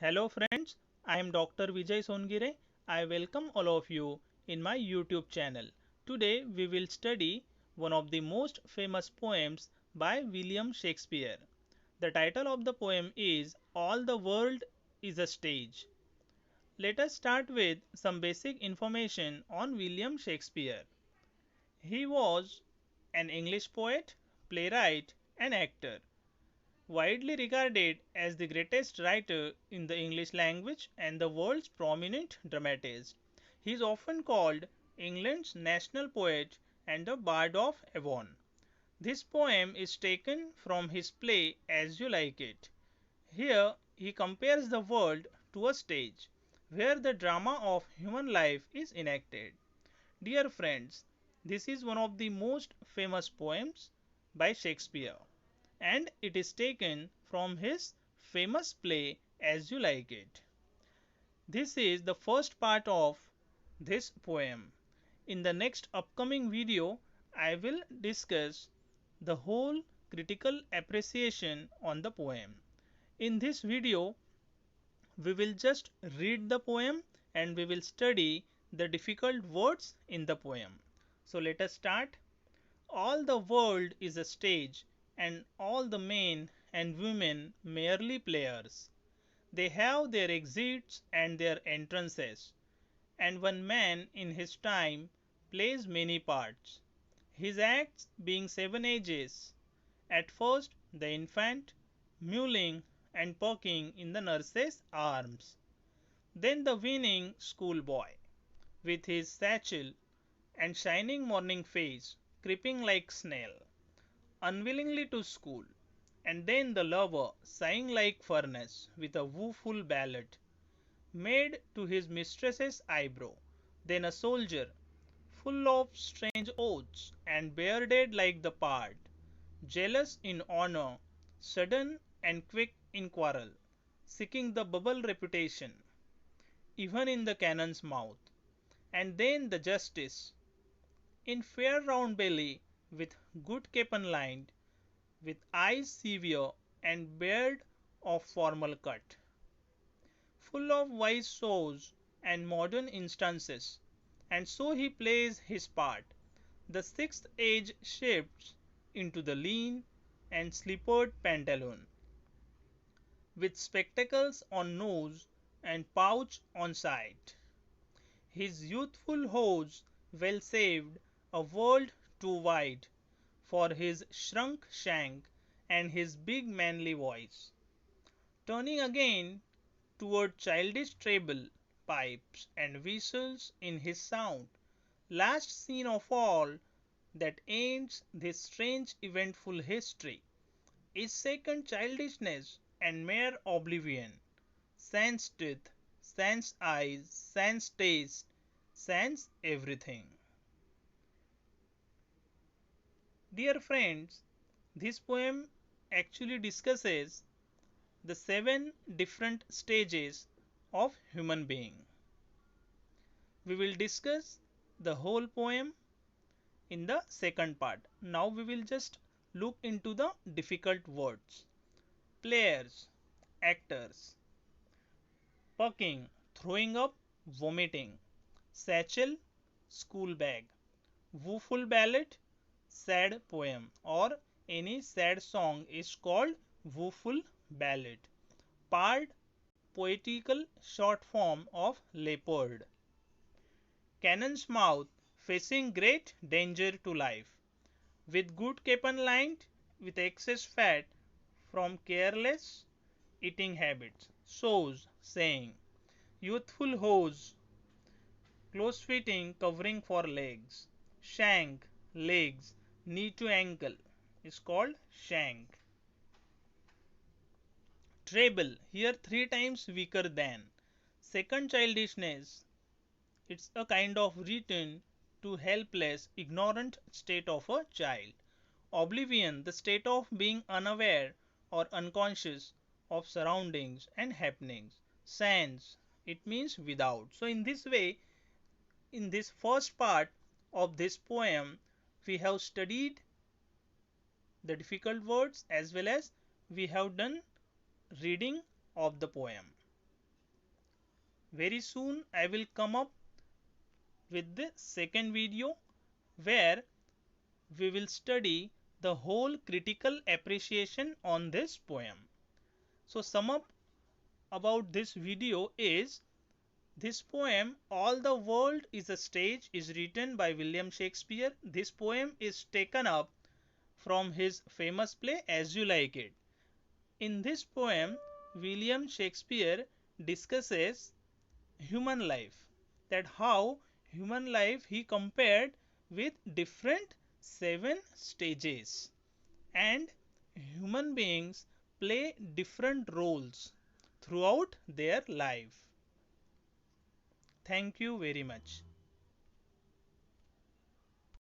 Hello friends, I am Dr. Vijay Songire. I welcome all of you in my YouTube channel. Today we will study one of the most famous poems by William Shakespeare. The title of the poem is All the World is a Stage. Let us start with some basic information on William Shakespeare. He was an English poet, playwright, and actor widely regarded as the greatest writer in the English language and the world's prominent dramatist. He is often called England's national poet and the Bard of Avon. This poem is taken from his play As You Like It. Here he compares the world to a stage where the drama of human life is enacted. Dear friends, this is one of the most famous poems by Shakespeare and it is taken from his famous play As You Like It. This is the first part of this poem. In the next upcoming video, I will discuss the whole critical appreciation on the poem. In this video, we will just read the poem and we will study the difficult words in the poem. So let us start. All the world is a stage, and all the men and women merely players. They have their exits and their entrances, and one man in his time plays many parts, his acts being seven ages. At first the infant, mewling and pocking in the nurse's arms. Then the winning schoolboy, with his satchel and shining morning face, creeping like snail, unwillingly to school, and then the lover, sighing like furnace, with a woeful ballad, made to his mistress's eyebrow, then a soldier, full of strange oaths, and bearded like the pard, jealous in honour, sudden and quick in quarrel, seeking the bubble reputation, even in the cannon's mouth, and then the justice, in fair round belly, with good capon lined, with eyes severe and beard of formal cut, full of wise saws and modern instances, and so he plays his part. The sixth age shifts into the lean and slippered pantaloon, with spectacles on nose and pouch on side. His youthful hose well saved, a world too wide for his shrunk shank and his big manly voice. Turning again toward childish treble, pipes, and whistles in his sound, last scene of all that ends this strange eventful history, is second childishness and mere oblivion, sans teeth, sans eyes, sans taste, sans everything. Dear friends, this poem actually discusses the seven different stages of human being. We will discuss the whole poem in the second part. Now we will just look into the difficult words. Players, actors, pucking, throwing up, vomiting, satchel, school bag, woeful ballad, sad poem, or any sad song is called woeful ballad. Pard, poetical short form of leopard. Cannon's mouth, facing great danger to life, with good capon lined with excess fat from careless eating habits. Sows, saying. Youthful hose, close fitting covering for legs. Shank, legs, knee to ankle is called shank. Treble, here three times weaker than. Second childishness, it's a kind of return to helpless, ignorant state of a child. Oblivion, the state of being unaware or unconscious of surroundings and happenings. Sans, it means without. So in this way, in this first part of this poem, we have studied the difficult words as well as we have done reading of the poem. Very soon I will come up with the second video where we will study the whole critical appreciation on this poem. So sum up about this video is this poem All the World is a Stage is written by William Shakespeare. This poem is taken up from his famous play As You Like It. In this poem William Shakespeare discusses human life, that how human life he compared with different 7 stages, and human beings play different roles throughout their life. Thank you very much.